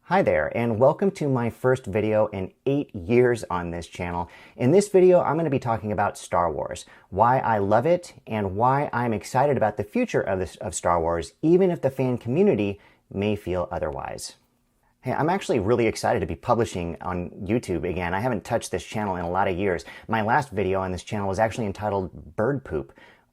Hi there, and welcome to my first video in 8 years on this channel. In this video, I'm going to be talking about Star Wars, why I love it, and why I'm excited about the future of Star Wars, even if the fan community may feel otherwise. Hey, I'm actually really excited to be publishing on YouTube again. I haven't touched this channel in a lot of years. My last video on this channel was actually entitled Bird Poop,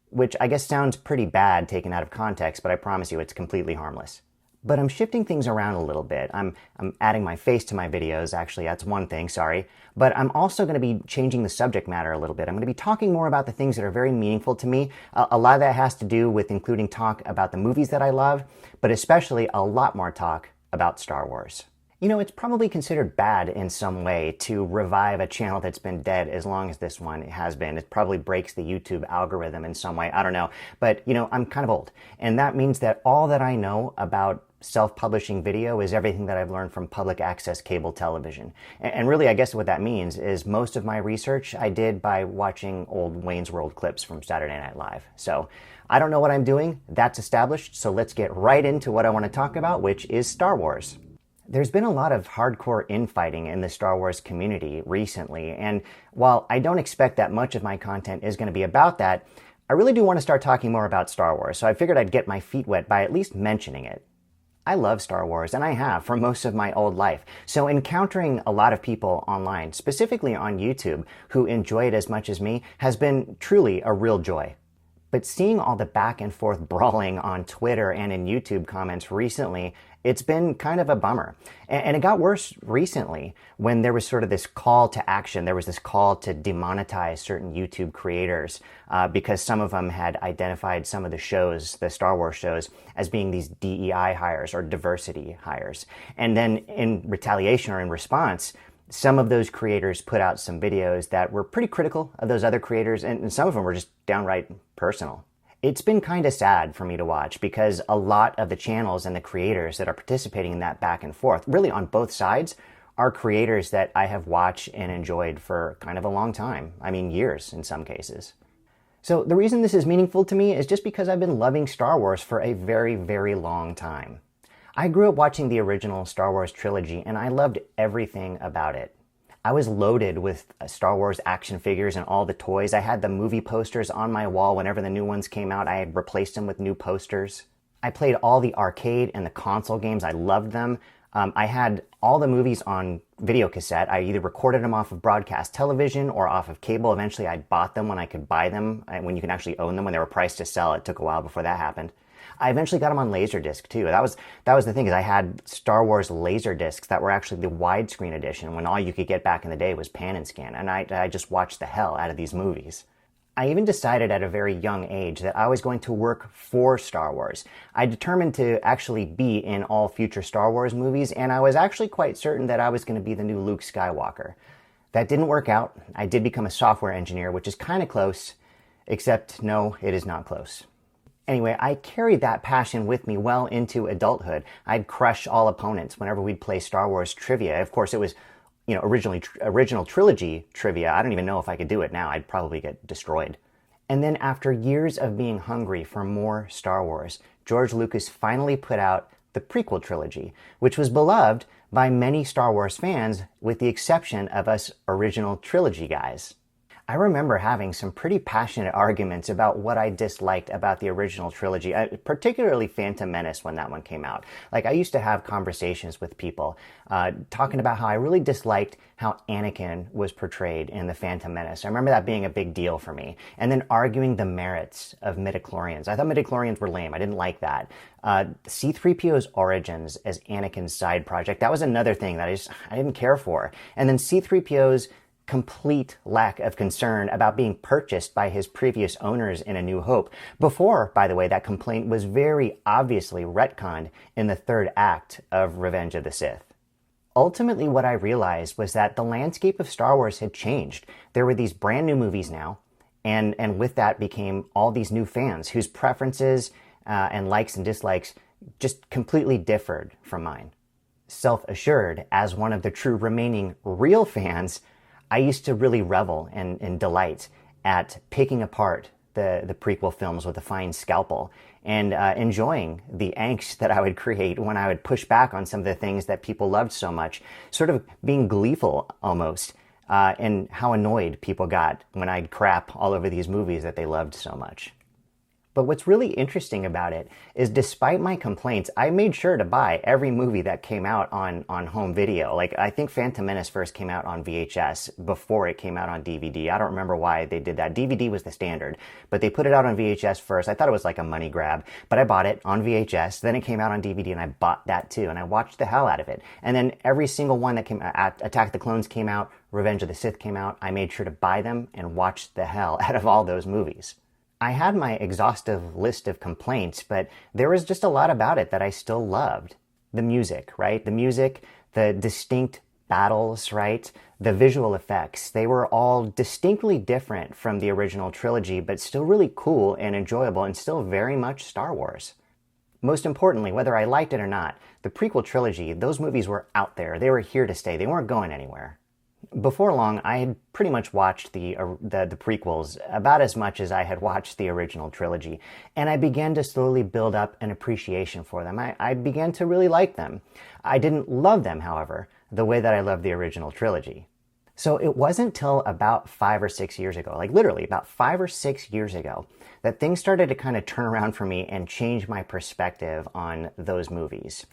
which I guess sounds pretty bad taken out of context, but I promise you it's completely harmless. But I'm shifting things around a little bit. I'm adding my face to my videos, actually, that's one thing, sorry. But I'm also going to be changing the subject matter a little bit. I'm going to be talking more about the things that are very meaningful to me. A lot of that has to do with including talk about the movies that I love, but especially a lot more talk about Star Wars. You know, it's probably considered bad in some way to revive a channel that's been dead as long as this one has been. It probably breaks the YouTube algorithm in some way. I don't know. But, you know, I'm kind of old. And that means that all that I know about self-publishing video is everything that I've learned from public access cable television. And really, I guess what that means is most of my research I did by watching old Wayne's World clips from Saturday Night Live. So I don't know what I'm doing. That's established. So let's get right into what I want to talk about, which is Star Wars. There's been a lot of hardcore infighting in the Star Wars community recently, and while I don't expect that much of my content is going to be about that, I really do want to start talking more about Star Wars, so I figured I'd get my feet wet by at least mentioning it. I love Star Wars, and I have for most of my old life, so encountering a lot of people online, specifically on YouTube, who enjoy it as much as me has been truly a real joy. But seeing all the back and forth brawling on Twitter and in YouTube comments recently, it's been kind of a bummer. And it got worse recently when there was sort of this call to action. There was this call to demonetize certain YouTube creators because some of them had identified some of the shows, the Star Wars shows, as being these DEI hires or diversity hires. And then in retaliation or in response, some of those creators put out some videos that were pretty critical of those other creators, and some of them were just downright personal. It's been kind of sad for me to watch because a lot of the channels and the creators that are participating in that back and forth, really on both sides, are creators that I have watched and enjoyed for kind of a long time. I mean, years in some cases. So the reason this is meaningful to me is just because I've been loving Star Wars for a very, very long time. I grew up watching the original Star Wars trilogy, and I loved everything about it. I was loaded with Star Wars action figures and all the toys. I had the movie posters on my wall. Whenever the new ones came out, I had replaced them with new posters. I played all the arcade and the console games. I loved them. I had all the movies on video cassette. I either recorded them off of broadcast television or off of cable. Eventually, I bought them when I could buy them, when you can actually own them. When they were priced to sell, it took a while before that happened. I eventually got them on Laserdisc too. That was the thing, is I had Star Wars Laserdiscs that were actually the widescreen edition when all you could get back in the day was pan and scan, and I just watched the hell out of these movies. I even decided at a very young age that I was going to work for Star Wars. I determined to actually be in all future Star Wars movies, and I was actually quite certain that I was going to be the new Luke Skywalker. That didn't work out. I did become a software engineer, which is kind of close, except no, it is not close. Anyway, I carried that passion with me well into adulthood. I'd crush all opponents whenever we'd play Star Wars trivia. Of course, it was, you know, original trilogy trivia. I don't even know if I could do it now. I'd probably get destroyed. And then after years of being hungry for more Star Wars, George Lucas finally put out the prequel trilogy, which was beloved by many Star Wars fans, with the exception of us original trilogy guys. I remember having some pretty passionate arguments about what I disliked about the original trilogy, particularly Phantom Menace when that one came out. Like, I used to have conversations with people talking about how I really disliked how Anakin was portrayed in the Phantom Menace. I remember that being a big deal for me. And then arguing the merits of midichlorians. I thought midichlorians were lame. I didn't like that. C-3PO's origins as Anakin's side project, that was another thing that I didn't care for. And then C-3PO's complete lack of concern about being purchased by his previous owners in A New Hope. Before, by the way, that complaint was very obviously retconned in the third act of Revenge of the Sith. Ultimately, what I realized was that the landscape of Star Wars had changed. There were these brand new movies now, and with that became all these new fans whose preferences and likes and dislikes just completely differed from mine. Self-assured, as one of the true remaining real fans, I used to really revel and delight at picking apart the prequel films with a fine scalpel and enjoying the angst that I would create when I would push back on some of the things that people loved so much, sort of being gleeful almost, and how annoyed people got when I'd crap all over these movies that they loved so much. But what's really interesting about it is despite my complaints, I made sure to buy every movie that came out on home video. Like, I think Phantom Menace first came out on VHS before it came out on DVD. I don't remember why they did that. DVD was the standard, but they put it out on VHS first. I thought it was like a money grab, but I bought it on VHS. Then it came out on DVD and I bought that too. And I watched the hell out of it. And then every single one that came out, Attack of the Clones came out, Revenge of the Sith came out. I made sure to buy them and watch the hell out of all those movies. I had my exhaustive list of complaints, but there was just a lot about it that I still loved. The music, right? The music, the distinct battles, right? The visual effects, they were all distinctly different from the original trilogy, but still really cool and enjoyable and still very much Star Wars. Most importantly, whether I liked it or not, the prequel trilogy, those movies were out there. They were here to stay. They weren't going anywhere. Before long, I had pretty much watched the prequels about as much as I had watched the original trilogy, and I began to slowly build up an appreciation for them. I began to really like them. I didn't love them, however, the way that I loved the original trilogy. So it wasn't till about 5 or 6 years ago, like literally about 5 or 6 years ago, that things started to kind of turn around for me and change my perspective on those movies.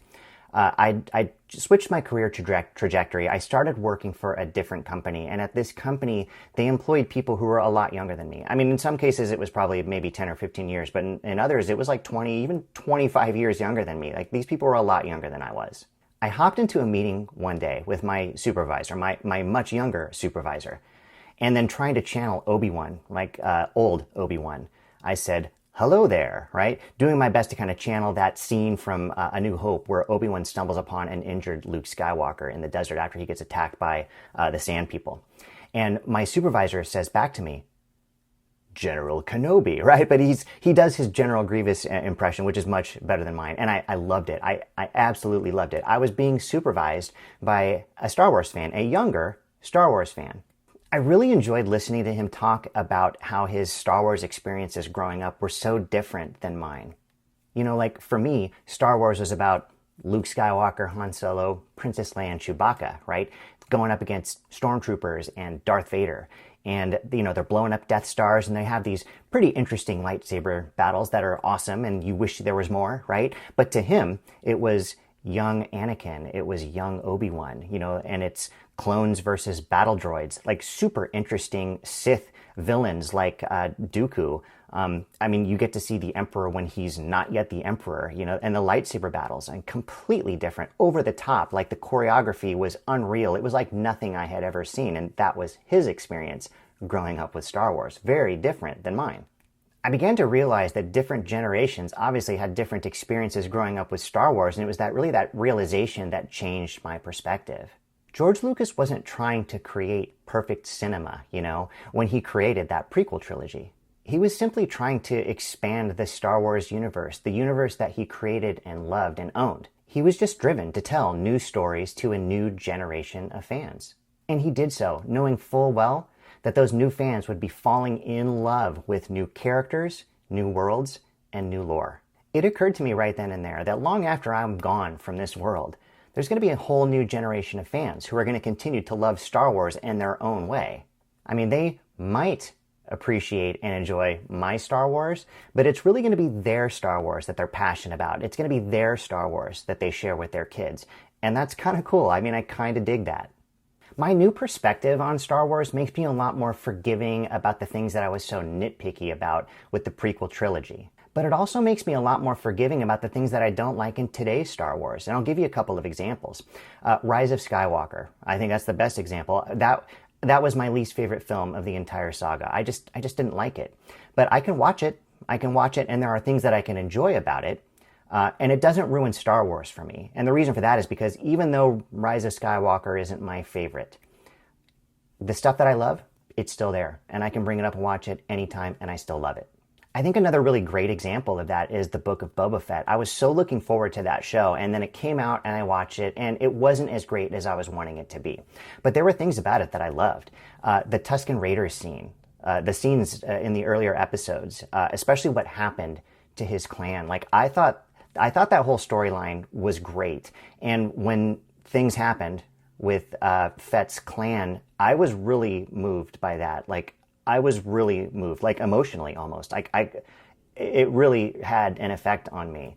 I switched my career trajectory. I started working for a different company, and at this company, they employed people who were a lot younger than me. I mean, in some cases, it was probably maybe 10 or 15 years, but in others, it was like 20, even 25 years younger than me. Like, these people were a lot younger than I was. I hopped into a meeting one day with my supervisor, my much younger supervisor, and then trying to channel Obi-Wan, like old Obi-Wan. I said, "Hello there," right? Doing my best to kind of channel that scene from A New Hope where Obi-Wan stumbles upon an injured Luke Skywalker in the desert after he gets attacked by the Sand People. And my supervisor says back to me, "General Kenobi," right? But he does his General Grievous impression, which is much better than mine. And I loved it. I absolutely loved it. I was being supervised by a Star Wars fan, a younger Star Wars fan. I really enjoyed listening to him talk about how his Star Wars experiences growing up were so different than mine. You know, like for me, Star Wars was about Luke Skywalker, Han Solo, Princess Leia, and Chewbacca, right? Going up against stormtroopers and Darth Vader. And, you know, they're blowing up Death Stars and they have these pretty interesting lightsaber battles that are awesome and you wish there was more, right? But to him, it was young Anakin, it was young Obi-Wan, you know, and it's clones versus battle droids, like super interesting Sith villains like Dooku. I mean, you get to see the Emperor when he's not yet the Emperor, you know, and the lightsaber battles, and completely different, over the top, like the choreography was unreal. It was like nothing I had ever seen, and that was his experience growing up with Star Wars. Very different than mine. I began to realize that different generations obviously had different experiences growing up with Star Wars, and it was that realization that changed my perspective. George Lucas wasn't trying to create perfect cinema, you know, when he created that prequel trilogy. He was simply trying to expand the Star Wars universe, the universe that he created and loved and owned. He was just driven to tell new stories to a new generation of fans. And he did so, knowing full well that those new fans would be falling in love with new characters, new worlds, and new lore. It occurred to me right then and there that long after I'm gone from this world, there's going to be a whole new generation of fans who are going to continue to love Star Wars in their own way. I mean, they might appreciate and enjoy my Star Wars, but it's really going to be their Star Wars that they're passionate about. It's going to be their Star Wars that they share with their kids. And that's kind of cool. I mean, I kind of dig that. My new perspective on Star Wars makes me a lot more forgiving about the things that I was so nitpicky about with the prequel trilogy. But it also makes me a lot more forgiving about the things that I don't like in today's Star Wars. And I'll give you a couple of examples. Rise of Skywalker. I think that's the best example. That was my least favorite film of the entire saga. I just didn't like it. But I can watch it. And there are things that I can enjoy about it. And it doesn't ruin Star Wars for me. And the reason for that is because even though Rise of Skywalker isn't my favorite, the stuff that I love, it's still there. And I can bring it up and watch it anytime, and I still love it. I think another really great example of that is the Book of Boba Fett. I was so looking forward to that show, and then it came out and I watched it, and it wasn't as great as I was wanting it to be. But there were things about it that I loved. The Tusken Raiders scene, the scenes in the earlier episodes, especially what happened to his clan. Like I thought that whole storyline was great, and when things happened with Fett's clan, I was really moved by that. Like I was really moved, like emotionally almost. It really had an effect on me.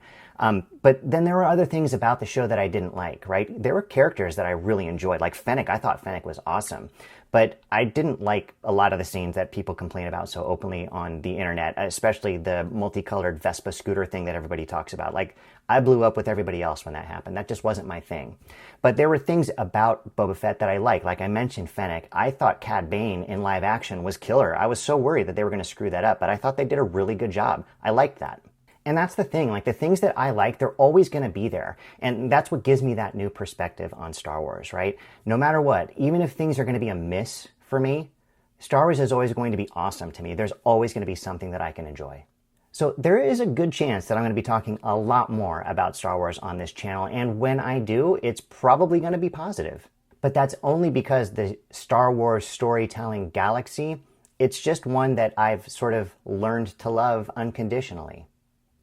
But then there were other things about the show that I didn't like, right? There were characters that I really enjoyed, like Fennec. I thought Fennec was awesome. But I didn't like a lot of the scenes that people complain about so openly on the internet, especially the multicolored Vespa scooter thing that everybody talks about. Like, I blew up with everybody else when that happened. That just wasn't my thing. But there were things about Boba Fett that I liked. Like I mentioned Fennec. I thought Cad Bane in live action was killer. I was so worried that they were going to screw that up, but I thought they did a really good job. I liked that. And that's the thing, like the things that I like, they're always going to be there. And that's what gives me that new perspective on Star Wars, right? No matter what, even if things are going to be a miss for me, Star Wars is always going to be awesome to me. There's always going to be something that I can enjoy. So there is a good chance that I'm going to be talking a lot more about Star Wars on this channel. And when I do, it's probably going to be positive. But that's only because the Star Wars storytelling galaxy, it's just one that I've sort of learned to love unconditionally.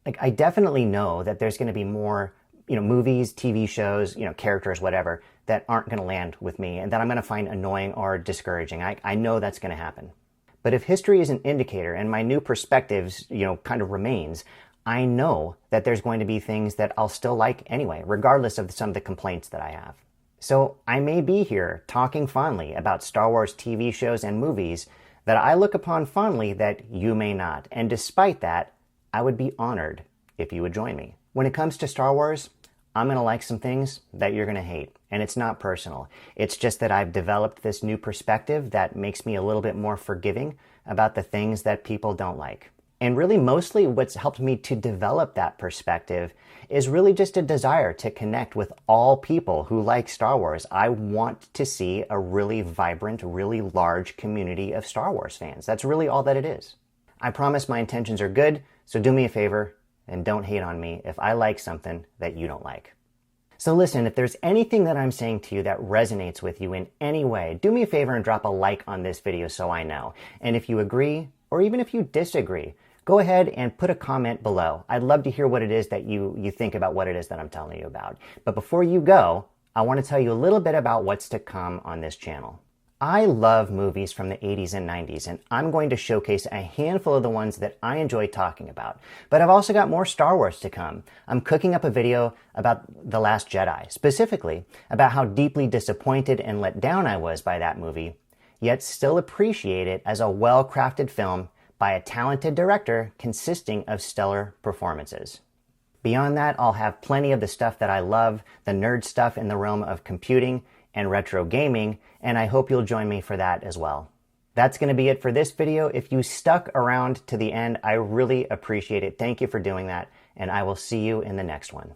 Like, I definitely know that there's going to be more, movies, TV shows, characters, whatever, that aren't going to land with me and that I'm going to find annoying or discouraging. I know that's going to happen. But if history is an indicator and my new perspectives, kind of remains, I know that there's going to be things that I'll still like anyway, regardless of some of the complaints that I have. So I may be here talking fondly about Star Wars TV shows and movies that I look upon fondly that you may not. And despite that, I would be honored if you would join me. When it comes to Star Wars, I'm going to like some things that you're going to hate. And it's not personal. It's just that I've developed this new perspective that makes me a little bit more forgiving about the things that people don't like. And really, mostly what's helped me to develop that perspective is really just a desire to connect with all people who like Star Wars. I want to see a really vibrant, really large community of Star Wars fans. That's really all that it is. I promise my intentions are good, so do me a favor and don't hate on me if I like something that you don't like. So listen, if there's anything that I'm saying to you that resonates with you in any way, do me a favor and drop a like on this video so I know. And if you agree, or even if you disagree, go ahead and put a comment below. I'd love to hear what it is that you think about what it is that I'm telling you about. But before you go, I want to tell you a little bit about what's to come on this channel. I love movies from the 80s and 90s, and I'm going to showcase a handful of the ones that I enjoy talking about. But I've also got more Star Wars to come. I'm cooking up a video about The Last Jedi, specifically about how deeply disappointed and let down I was by that movie, yet still appreciate it as a well-crafted film by a talented director consisting of stellar performances. Beyond that, I'll have plenty of the stuff that I love, the nerd stuff in the realm of computing and retro gaming, and I hope you'll join me for that as well. That's going to be it for this video. If you stuck around to the end, I really appreciate it. Thank you for doing that, and I will see you in the next one.